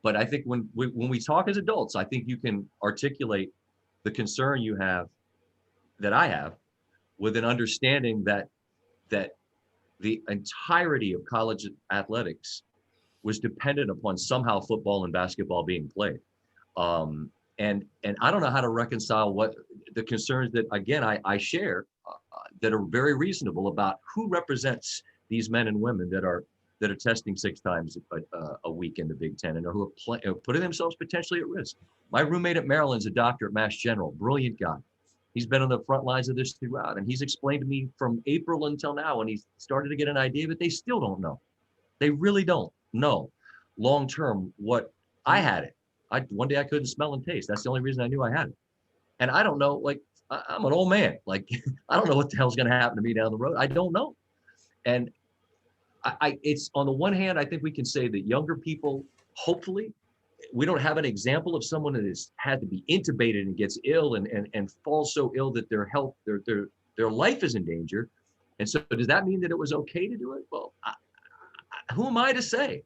But I think when we talk as adults, I think you can articulate the concern you have, that I have, with an understanding that the entirety of college athletics was dependent upon somehow football and basketball being played. And I don't know how to reconcile what the concerns that, again, I share that are very reasonable about who represents these men and women that are testing 6 times a week in the Big Ten and who are putting themselves potentially at risk. My roommate at Maryland's a doctor at Mass General, brilliant guy. He's been on the front lines of this throughout, and he's explained to me from April until now, and he's started to get an idea, but they still don't know. They really don't know long term what I had it. One day I couldn't smell and taste. That's the only reason I knew I had it. And I don't know, like, I'm an old man. Like, I don't know what the hell's going to happen to me down the road. I don't know. And it's on the one hand, I think we can say that younger people, hopefully, we don't have an example of someone that has had to be intubated and gets ill and falls so ill that their health, their life is in danger. And so does that mean that it was okay to do it? Well, who am I to say?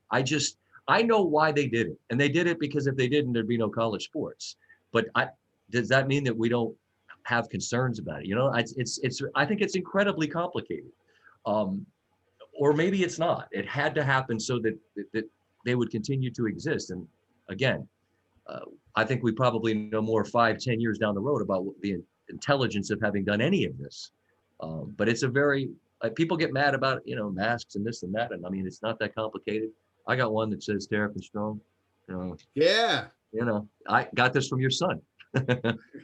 I know why they did it. And they did it because if they didn't, there'd be no college sports. But does that mean that we don't have concerns about it? You know, I think it's incredibly complicated. Or maybe it's not. It had to happen so that they would continue to exist. And again, I think we probably know more 5-10 years down the road about the intelligence of having done any of this. But it's a very, people get mad about, you know, masks and this and that. And I mean, it's not that complicated. I got one that says Terrapin Strong. Yeah. You know, I got this from your son.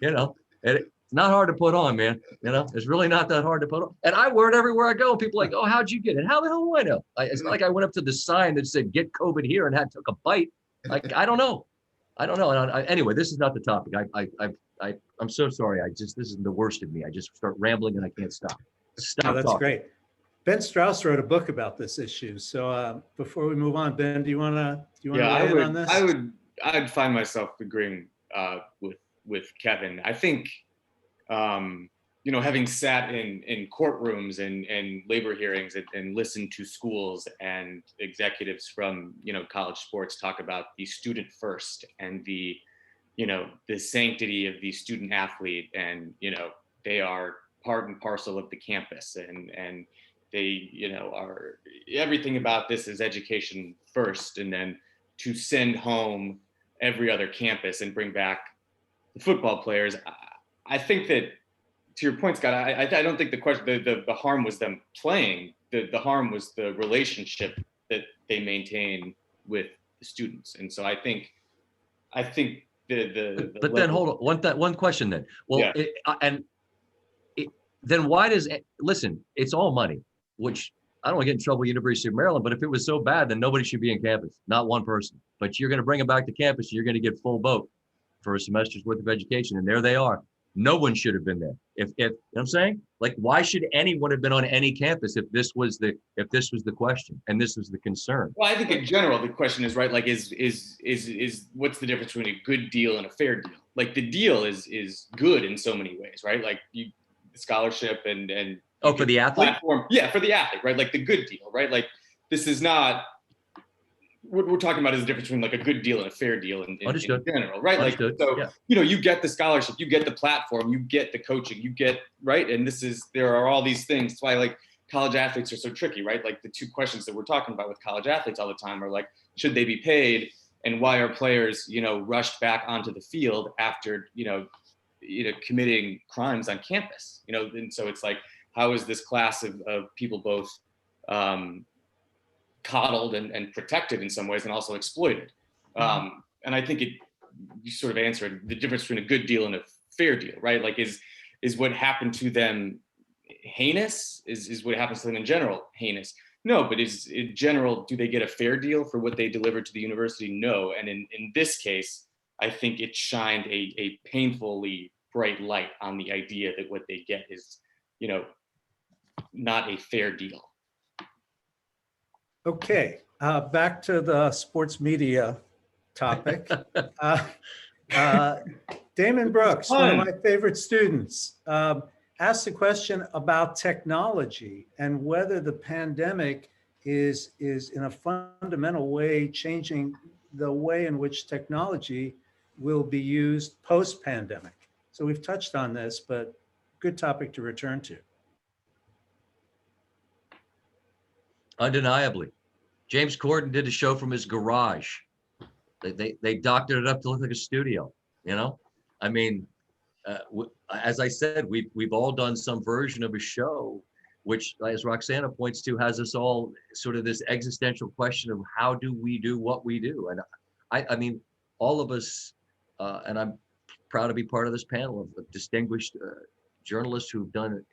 You know, and it's not hard to put on, man. You know, it's really not that hard to put on. And I wear it everywhere I go. People are like, oh, how'd you get it? How the hell do I know? It's not like I went up to the sign that said get COVID here and took a bite. Like, I don't know. And anyway, this is not the topic. I'm so sorry. This is the worst of me. I just start rambling and I can't stop. No, that's talking. great. Ben Strauss wrote a book about this issue. So before we move on, Ben, do you want to weigh in on this? I'd find myself agreeing with Kevin. I think, you know, having sat in courtrooms and labor hearings and listened to schools and executives from, you know, college sports talk about the student first and the sanctity of the student athlete, and, you know, they are part and parcel of the campus, and they, you know, are everything about this is education first, and then to send home every other campus and bring back the football players. I think that, to your point, Scott, I don't think the question, the harm was them playing. The harm was the relationship that they maintain with the students. And so I think But then hold on, one question then. Well, Yeah. Then why listen, it's all money, which I don't want to get in trouble with University of Maryland, but if it was so bad, then nobody should be in campus, not one person. But you're going to bring them back to campus, and you're going to get full boat for a semester's worth of education. And there they are. No one should have been there. If you know what I'm saying? Like, why should anyone have been on any campus if this was the question and this was the concern? Well, I think in general, the question is, right, like, is what's the difference between a good deal and a fair deal? Like, the deal is good in so many ways, right? Like, scholarship and for the athlete? Platform. Yeah, for the athlete, right? Like the good deal, right? Like, this is not, what we're talking about is the difference between like a good deal and a fair deal in general, right? Understood. Like, so, yeah. You know, you get the scholarship, you get the platform, you get the coaching, you get, right? And there are all these things. That's why, like, college athletes are so tricky, right? Like, the two questions that we're talking about with college athletes all the time are like, should they be paid? And why are players, you know, rushed back onto the field after, you know, committing crimes on campus, you know? And so it's like, how is this class of people both coddled and protected in some ways, and also exploited? And I think you sort of answered the difference between a good deal and a fair deal, right? Like, is what happened to them heinous? Is what happens to them in general heinous? No, but in general, do they get a fair deal for what they delivered to the university? No. And in this case, I think it shined a painfully bright light on the idea that what they get is, you know, not a fair deal. Okay, back to the sports media topic. Damon Brooks, one of my favorite students, asked a question about technology and whether the pandemic is in a fundamental way changing the way in which technology will be used post-pandemic. So we've touched on this, but good topic to return to. Undeniably. James Corden did a show from his garage. They doctored it up to look like a studio. You know, I mean, as I said, we've all done some version of a show, which, as Roxana points to, has us all sort of this existential question of how do we do what we do. And I mean, all of us, and I'm proud to be part of this panel of distinguished journalists who've done,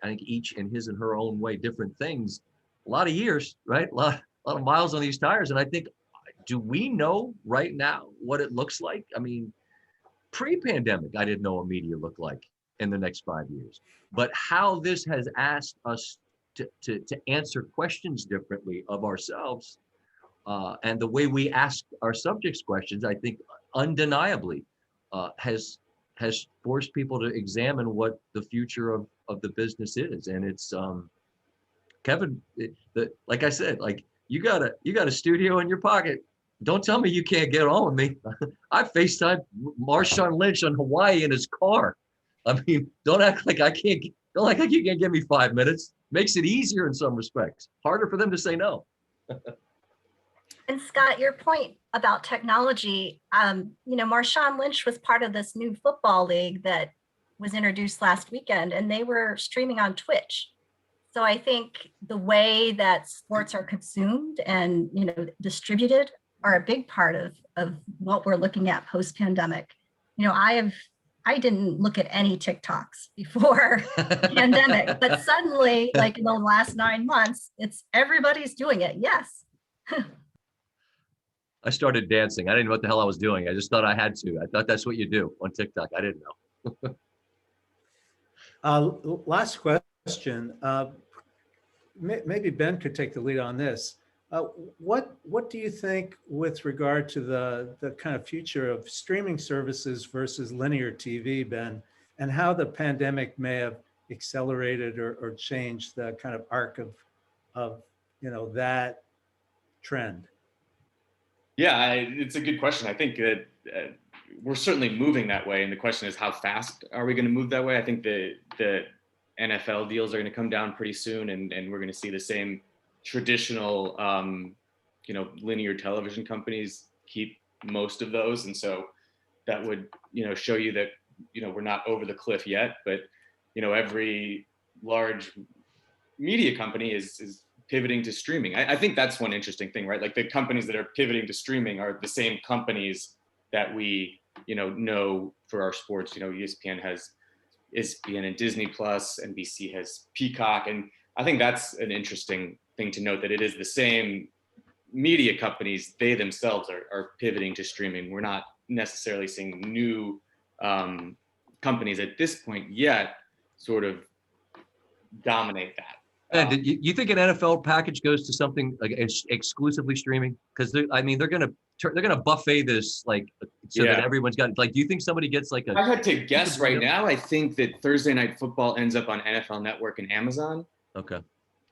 I think, each in his and her own way, different things. A lot of years, right? A lot of miles on these tires. And I think, do we know right now what it looks like? I mean, pre-pandemic, I didn't know what media looked like in the next 5 years. But how this has asked us to answer questions differently of ourselves, and the way we ask our subjects questions, I think undeniably has forced people to examine what the future of the business is. And it's Kevin, like I said, like you got a studio in your pocket. Don't tell me you can't get on with me. I FaceTimed Marshawn Lynch on Hawaii in his car. I mean, don't act like I can't. Don't act like you can't give me 5 minutes. Makes it easier in some respects. Harder for them to say no. And Scott, your point about technology, Marshawn Lynch was part of this new football league that was introduced last weekend, and they were streaming on Twitch. So I think the way that sports are consumed and distributed are a big part of what we're looking at post-pandemic. I didn't look at any TikToks before the pandemic, but suddenly, like in the last 9 months, everybody's doing it. Yes. I started dancing. I didn't know what the hell I was doing. I just thought I had to. I thought that's what you do on TikTok. I didn't know. Last question. Maybe Ben could take the lead on this. What do you think with regard to the kind of future of streaming services versus linear TV, Ben, and how the pandemic may have accelerated or changed the kind of arc of that trend? Yeah, it's a good question. I think that we're certainly moving that way, and the question is, how fast are we going to move that way? I think the NFL deals are going to come down pretty soon, and we're going to see the same traditional, linear television companies keep most of those, and so that would, show you that, we're not over the cliff yet. But every large media company is pivoting to streaming. I think that's one interesting thing, right? Like the companies that are pivoting to streaming are the same companies that we, know for our sports. ESPN has ESPN and Disney Plus, NBC has Peacock. And I think that's an interesting thing to note, that it is the same media companies, they themselves are pivoting to streaming. We're not necessarily seeing new companies at this point yet sort of dominate that. Ben, do you think an NFL package goes to something like exclusively streaming? Because they're gonna buffet this so that everyone's got do you think somebody gets If I had to guess right now, I think that Thursday Night Football ends up on NFL Network and Amazon. Okay.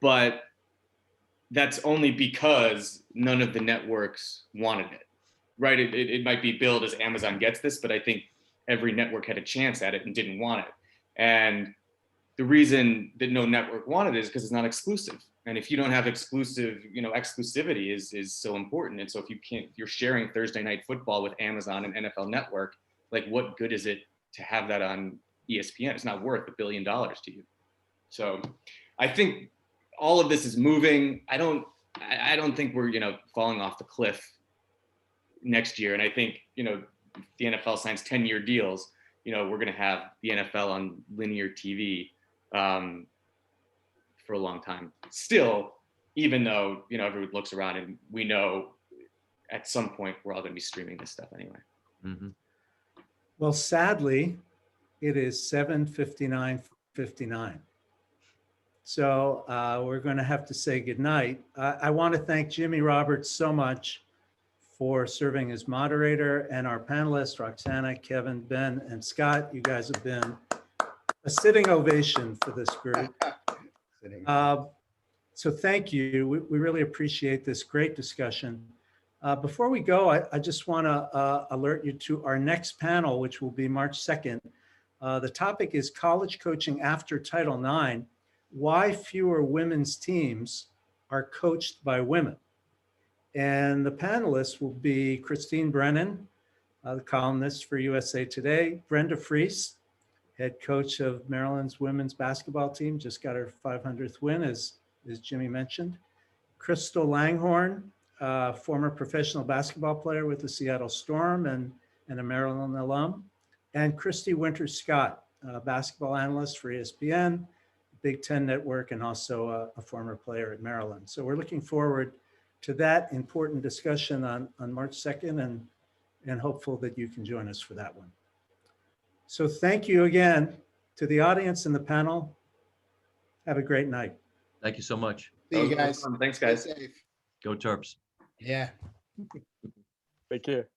But that's only because none of the networks wanted it, right? It might be billed as Amazon gets this, but I think every network had a chance at it and didn't want it. And the reason that no network wanted it is because it's not exclusive. And if you don't have exclusivity is so important. And so if you're sharing Thursday Night Football with Amazon and NFL Network, what good is it to have that on ESPN? It's not worth $1 billion to you. So I think all of this is moving. I don't think we're, falling off the cliff next year. And I think, if the NFL signs 10-year deals, we're going to have the NFL on linear TV for a long time still, even though, everyone looks around and we know at some point we're all going to be streaming this stuff anyway. Mm-hmm. Well, sadly, it is 7:59:59. So we're going to have to say goodnight. I want to thank Jimmy Roberts so much for serving as moderator, and our panelists, Roxana, Kevin, Ben, and Scott. You guys have been a sitting ovation for this group. So thank you. We really appreciate this great discussion. Before we go, I just want to alert you to our next panel, which will be March 2nd. The topic is college coaching after Title IX, why fewer women's teams are coached by women. And the panelists will be Christine Brennan, the columnist for USA Today, Brenda Fries, head coach of Maryland's women's basketball team, just got her 500th win, as Jimmy mentioned. Crystal Langhorn, former professional basketball player with the Seattle Storm and a Maryland alum. And Christy Winters Scott, basketball analyst for ESPN, Big Ten Network, and also a former player at Maryland. So we're looking forward to that important discussion on March 2nd and hopeful that you can join us for that one. So thank you again to the audience and the panel. Have a great night. Thank you so much. See you guys. Thanks, Stay guys. safe. Go Terps. Yeah. Take care.